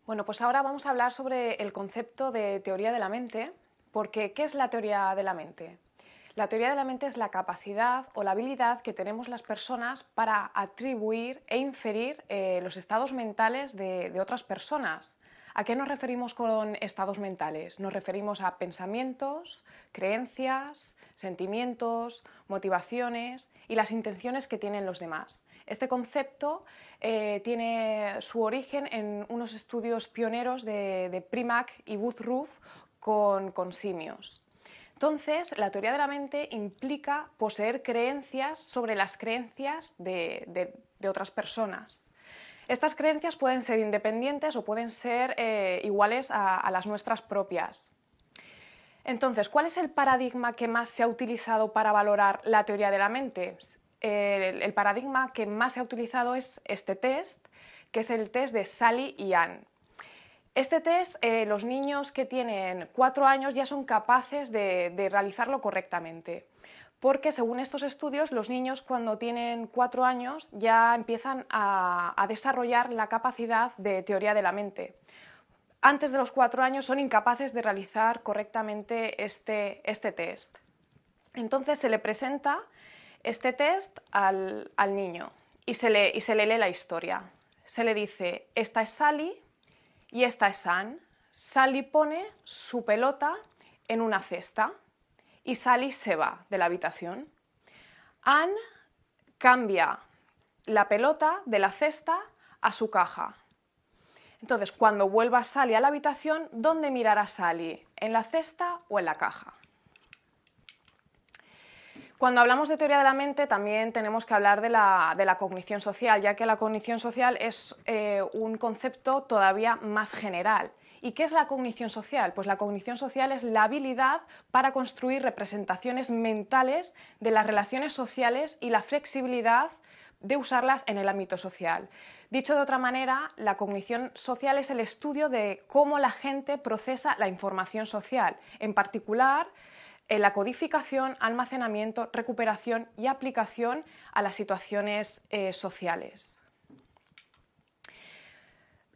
Bueno, pues ahora vamos a hablar sobre el concepto de teoría de la mente, porque ¿qué es la teoría de la mente? La teoría de la mente es la capacidad o la habilidad que tenemos las personas para atribuir e inferir los estados mentales de otras personas. ¿A qué nos referimos con estados mentales? Nos referimos a pensamientos, creencias, sentimientos, motivaciones y las intenciones que tienen los demás. Este concepto tiene su origen en unos estudios pioneros de Primack y Woodruff con simios. Entonces, la teoría de la mente implica poseer creencias sobre las creencias de otras personas. Estas creencias pueden ser independientes o pueden ser iguales a las nuestras propias. Entonces, ¿cuál es el paradigma que más se ha utilizado para valorar la teoría de la mente? El paradigma que más se ha utilizado es este test, que es el test de Sally y Ann. Este test, los niños que tienen 4 años ya son capaces de realizarlo correctamente, porque según estos estudios, los niños cuando tienen 4 años ya empiezan a desarrollar la capacidad de teoría de la mente. Antes de los 4 años son incapaces de realizar correctamente este test. Entonces se le presenta este test al niño y se le lee la historia. Se le dice, esta es Sally y esta es Ann. Sally pone su pelota en una cesta y Sally se va de la habitación. Ann cambia la pelota de la cesta a su caja. Entonces, cuando vuelva Sally a la habitación, ¿dónde mirará Sally? ¿En la cesta o en la caja? Cuando hablamos de teoría de la mente también tenemos que hablar de la cognición social, ya que la cognición social es un concepto todavía más general. ¿Y qué es la cognición social? Pues la cognición social es la habilidad para construir representaciones mentales de las relaciones sociales y la flexibilidad de usarlas en el ámbito social. Dicho de otra manera, la cognición social es el estudio de cómo la gente procesa la información social, en particular en la codificación, almacenamiento, recuperación y aplicación a las situaciones sociales.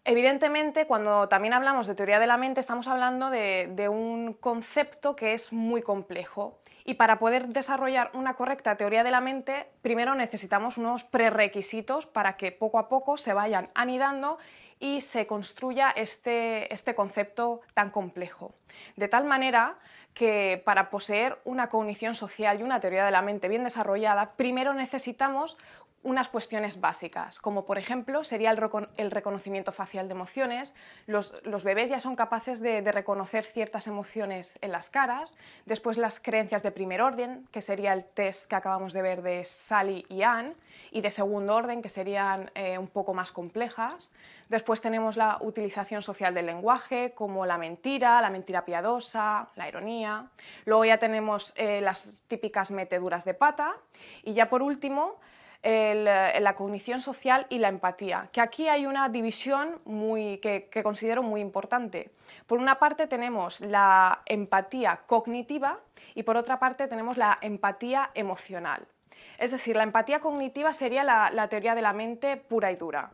Evidentemente, cuando también hablamos de teoría de la mente, estamos hablando de un concepto que es muy complejo. Y para poder desarrollar una correcta teoría de la mente, primero necesitamos unos prerequisitos para que poco a poco se vayan anidando y se construya este concepto tan complejo. De tal manera que para poseer una cognición social y una teoría de la mente bien desarrollada, primero necesitamos unas cuestiones básicas, como por ejemplo sería el reconocimiento facial de emociones. Los bebés ya son capaces de reconocer ciertas emociones en las caras. Después las creencias de primer orden, que sería el test que acabamos de ver de Sally y Ann, y de segundo orden, que serían un poco más complejas. Después tenemos la utilización social del lenguaje, como la mentira piadosa, la ironía. Luego ya tenemos las típicas meteduras de pata. Y ya por último, la cognición social y la empatía, que aquí hay una división que considero muy importante. Por una parte tenemos la empatía cognitiva y por otra parte tenemos la empatía emocional. Es decir, la empatía cognitiva sería la teoría de la mente pura y dura.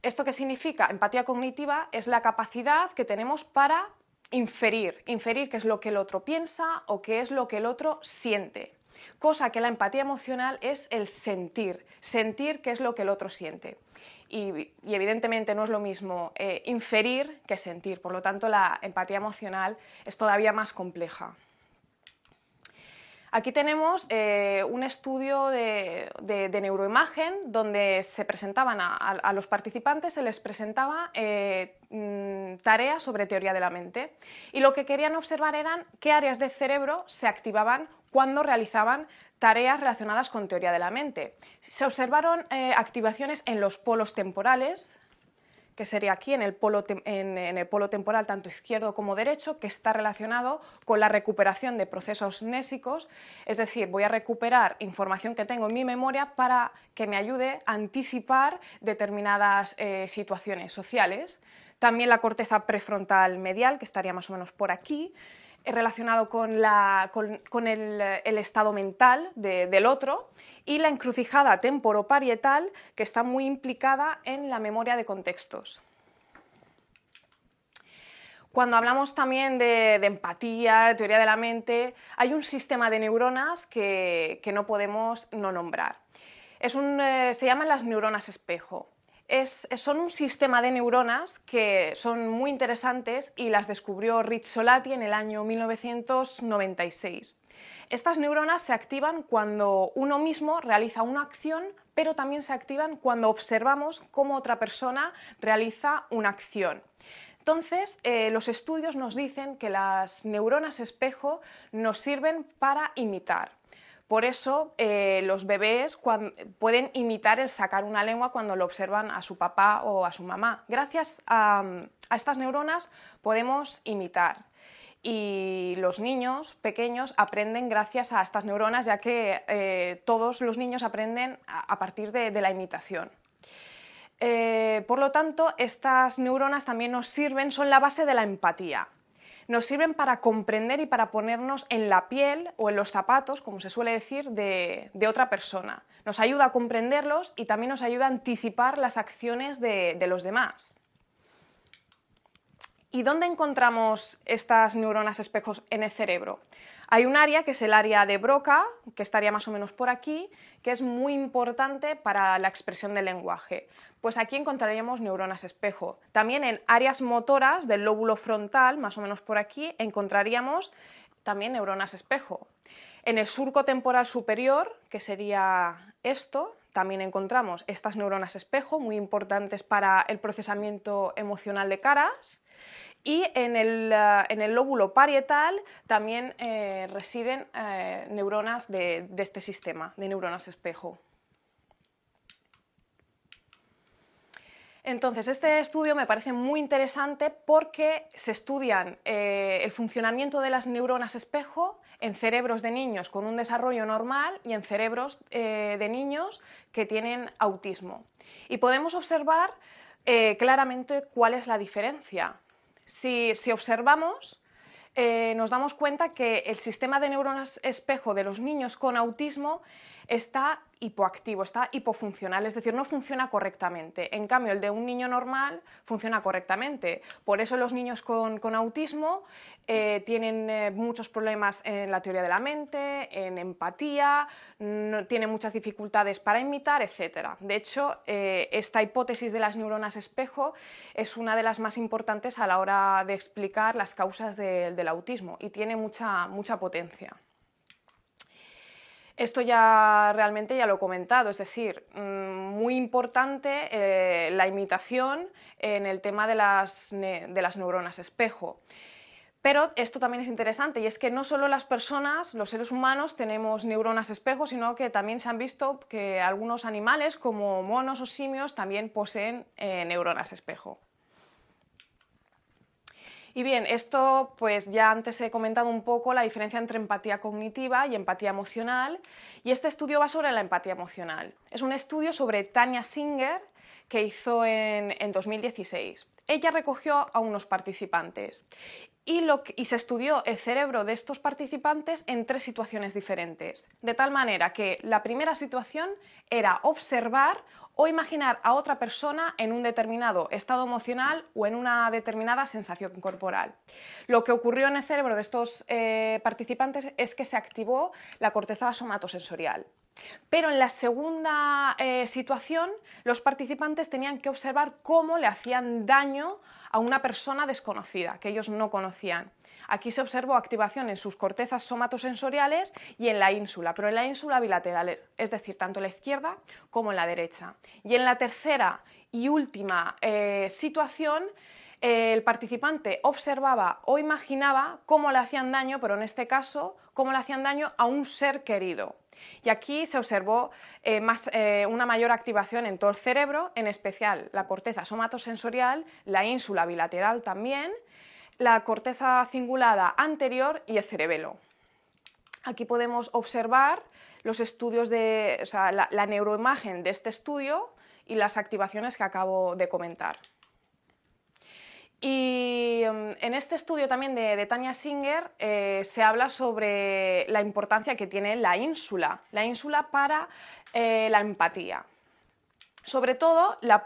¿Esto qué significa? Empatía cognitiva es la capacidad que tenemos para inferir qué es lo que el otro piensa o qué es lo que el otro siente. Cosa que la empatía emocional es el sentir qué es lo que el otro siente. Y evidentemente no es lo mismo inferir que sentir, por lo tanto la empatía emocional es todavía más compleja. Aquí tenemos un estudio de neuroimagen donde se presentaban a los participantes, se les presentaba tareas sobre teoría de la mente y lo que querían observar eran qué áreas del cerebro se activaban cuando realizaban tareas relacionadas con teoría de la mente. Se observaron activaciones en los polos temporales, que sería aquí en el polo temporal tanto izquierdo como derecho, que está relacionado con la recuperación de procesos mnésicos, es decir, voy a recuperar información que tengo en mi memoria para que me ayude a anticipar determinadas situaciones sociales. También la corteza prefrontal medial, que estaría más o menos por aquí, relacionado con el estado mental del otro, y la encrucijada temporoparietal, que está muy implicada en la memoria de contextos. Cuando hablamos también de empatía, de teoría de la mente, hay un sistema de neuronas que no podemos no nombrar. Se llaman las neuronas espejo. Son un sistema de neuronas que son muy interesantes y las descubrió Rizzolatti en el año 1996. Estas neuronas se activan cuando uno mismo realiza una acción, pero también se activan cuando observamos cómo otra persona realiza una acción. Entonces, los estudios nos dicen que las neuronas espejo nos sirven para imitar. Por eso los bebés pueden imitar el sacar una lengua cuando lo observan a su papá o a su mamá. Gracias a estas neuronas podemos imitar. Y los niños pequeños aprenden gracias a estas neuronas, ya que todos los niños aprenden a partir de la imitación. Por lo tanto, estas neuronas también nos sirven, son la base de la empatía. Nos sirven para comprender y para ponernos en la piel o en los zapatos, como se suele decir, de otra persona. Nos ayuda a comprenderlos y también nos ayuda a anticipar las acciones de los demás. ¿Y dónde encontramos estas neuronas espejos en el cerebro? Hay un área que es el área de Broca, que estaría más o menos por aquí, que es muy importante para la expresión del lenguaje. Pues aquí encontraríamos neuronas espejo. También en áreas motoras del lóbulo frontal, más o menos por aquí, encontraríamos también neuronas espejo. En el surco temporal superior, que sería esto, también encontramos estas neuronas espejo, muy importantes para el procesamiento emocional de caras. Y en el lóbulo parietal también residen neuronas de este sistema, de neuronas espejo. Entonces, este estudio me parece muy interesante porque se estudian el funcionamiento de las neuronas espejo en cerebros de niños con un desarrollo normal y en cerebros de niños que tienen autismo. Y podemos observar claramente cuál es la diferencia. Si observamos, nos damos cuenta que el sistema de neuronas espejo de los niños con autismo está hipoactivo, está hipofuncional, es decir, no funciona correctamente. En cambio, el de un niño normal funciona correctamente. Por eso los niños con autismo tienen muchos problemas en la teoría de la mente, en empatía, tienen muchas dificultades para imitar, etc. De hecho, esta hipótesis de las neuronas espejo es una de las más importantes a la hora de explicar las causas del autismo y tiene mucha potencia. Esto realmente ya lo he comentado, es decir, muy importante la imitación en el tema de las neuronas espejo. Pero esto también es interesante y es que no solo las personas, los seres humanos, tenemos neuronas espejo, sino que también se han visto que algunos animales como monos o simios también poseen neuronas espejo. Y bien, esto pues ya antes he comentado un poco la diferencia entre empatía cognitiva y empatía emocional, y este estudio va sobre la empatía emocional. Es un estudio sobre Tania Singer que hizo en 2016. Ella recogió a unos participantes y se estudió el cerebro de estos participantes en 3 situaciones diferentes, de tal manera que la primera situación era observar o imaginar a otra persona en un determinado estado emocional o en una determinada sensación corporal. Lo que ocurrió en el cerebro de estos participantes es que se activó la corteza somatosensorial. Pero en la segunda situación, los participantes tenían que observar cómo le hacían daño a una persona desconocida, que ellos no conocían. Aquí se observó activación en sus cortezas somatosensoriales y en la ínsula, pero en la ínsula bilateral, es decir, tanto en la izquierda como en la derecha. Y en la tercera y última situación, el participante observaba o imaginaba cómo le hacían daño, pero en este caso, cómo le hacían daño a un ser querido. Y aquí se observó una mayor activación en todo el cerebro, en especial la corteza somatosensorial, la ínsula bilateral también, la corteza cingulada anterior y el cerebelo. Aquí podemos observar los estudios la neuroimagen de este estudio y las activaciones que acabo de comentar. Y en este estudio también de Tania Singer se habla sobre la importancia que tiene la ínsula para la empatía. Sobre todo la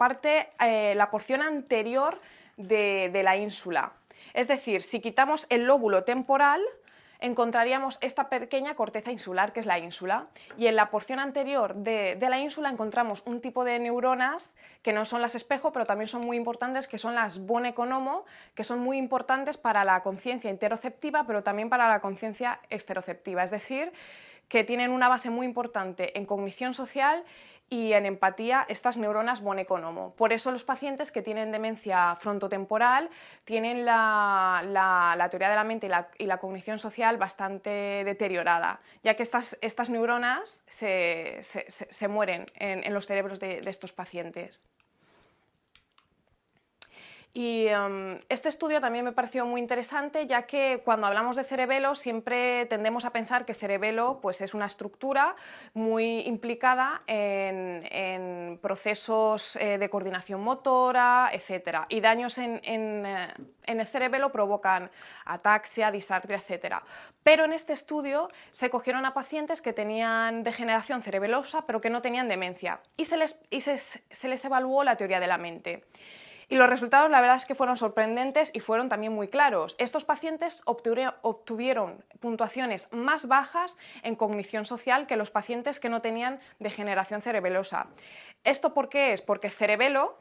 porción anterior de la ínsula. Es decir, si quitamos el lóbulo temporal, encontraríamos esta pequeña corteza insular, que es la ínsula, y en la porción anterior de la ínsula encontramos un tipo de neuronas que no son las espejo, pero también son muy importantes, que son las von Economo, que son muy importantes para la conciencia interoceptiva, pero también para la conciencia exteroceptiva, es decir, que tienen una base muy importante en cognición social y en empatía, estas neuronas von Economo. Por eso los pacientes que tienen demencia frontotemporal tienen la teoría de la mente y la cognición social bastante deteriorada, ya que estas neuronas se mueren en los cerebros de estos pacientes. Y este estudio también me pareció muy interesante, ya que cuando hablamos de cerebelo siempre tendemos a pensar que cerebelo pues, es una estructura muy implicada en procesos de coordinación motora, etc. Y daños en el cerebelo provocan ataxia, disartria, etc. Pero en este estudio se cogieron a pacientes que tenían degeneración cerebelosa pero que no tenían demencia y se les evaluó la teoría de la mente. Y los resultados, la verdad es que fueron sorprendentes y fueron también muy claros. Estos pacientes obtuvieron puntuaciones más bajas en cognición social que los pacientes que no tenían degeneración cerebelosa. ¿Esto por qué es? Porque el cerebelo,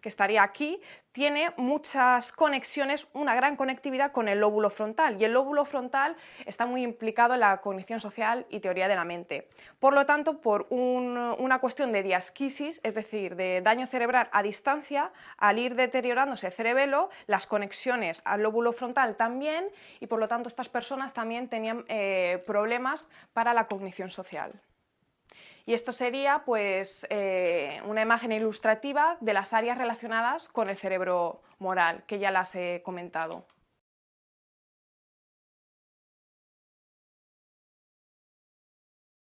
que estaría aquí, tiene muchas conexiones, una gran conectividad con el lóbulo frontal, y el lóbulo frontal está muy implicado en la cognición social y teoría de la mente. Por lo tanto, por una cuestión de diasquisis, es decir, de daño cerebral a distancia, al ir deteriorándose el cerebelo, las conexiones al lóbulo frontal también, y por lo tanto estas personas también tenían problemas para la cognición social. Y esto sería pues, una imagen ilustrativa de las áreas relacionadas con el cerebro moral, que ya las he comentado.